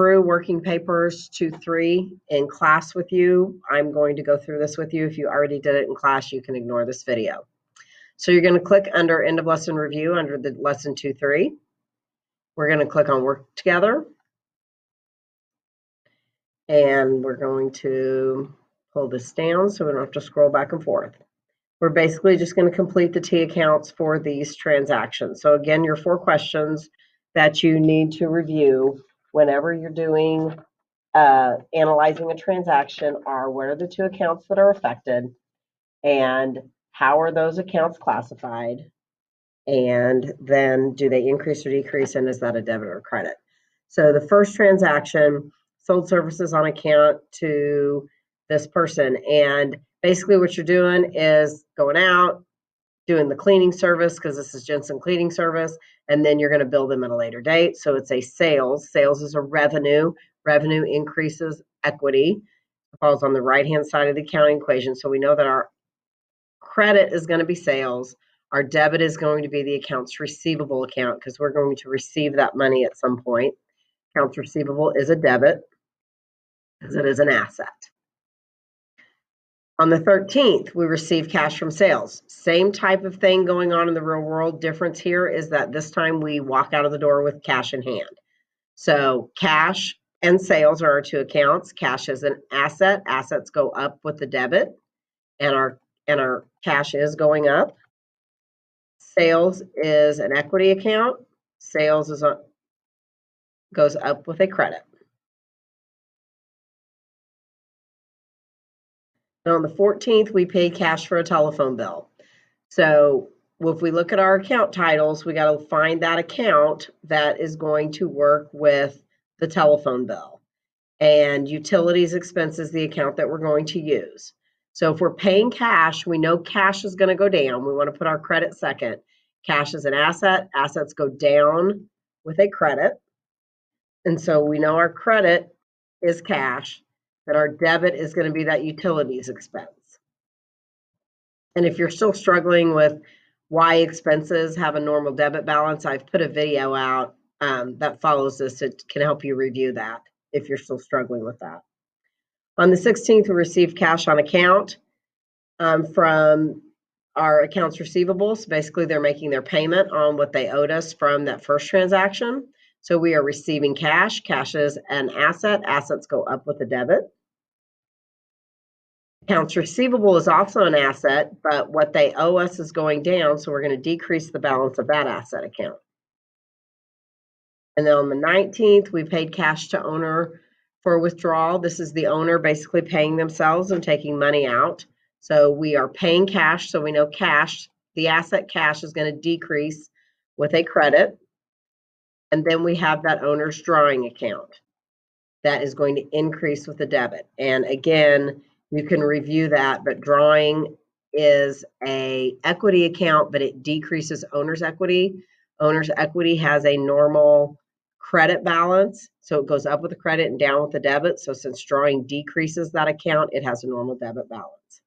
through working papers 2-3 in class with you. I'm going to go through this with you. If you already did it in class, you can ignore this video. So you're going to click under end of lesson review under the lesson 2-3. We're going to click on work together. And we're going to pull this down so we don't have to scroll back and forth. We're basically just going to complete the T accounts for these transactions. So again, your 4 questions that you need to review whenever you're doing analyzing a transaction are: what are the 2 accounts that are affected, and how are those accounts classified, and then do they increase or decrease, and is that a debit or credit? So the first transaction, sold services on account to this person, and basically what you're doing is going out, doing the cleaning service, because this is Jensen Cleaning Service, and then you're going to bill them at a later date. So it's a sales. Sales is a revenue. Revenue increases equity. It falls on the right-hand side of the accounting equation. So we know that our credit is going to be sales. Our debit is going to be the accounts receivable account, because we're going to receive that money at some point. Accounts receivable is a debit, because it is an asset. On the 13th, we received cash from sales. Same type of thing going on in the real world. Difference here is that this time we walk out of the door with cash in hand. So cash and sales are our 2 accounts. Cash is an asset. Assets go up with the debit, and our cash is going up. Sales is an equity account. Sales goes up with a credit. And on the 14th, we paid cash for a telephone bill. So if we look at our account titles, we got to find that account that is going to work with the telephone bill. And utilities expense is the account that we're going to use. So if we're paying cash, we know cash is going to go down. We want to put our credit second. Cash is an asset. Assets go down with a credit. And so we know our credit is cash, that our debit is going to be that utilities expense. And if you're still struggling with why expenses have a normal debit balance, I've put a video out that follows this. It can help you review that if you're still struggling with that. On the 16th, we received cash on account from our accounts receivable. So basically, they're making their payment on what they owed us from that first transaction. So we are receiving cash. Cash is an asset. Assets go up with the debit. Accounts receivable is also an asset, but what they owe us is going down, so we're going to decrease the balance of that asset account. And then on the 19th, we paid cash to owner for withdrawal. This is the owner basically paying themselves and taking money out. So we are paying cash, so we know cash, the asset cash is going to decrease with a credit. And then we have that owner's drawing account that is going to increase with the debit. And again, you can review that, but drawing is a equity account, but it decreases owner's equity. Owner's equity has a normal credit balance, so it goes up with the credit and down with the debit. So since drawing decreases that account, it has a normal debit balance.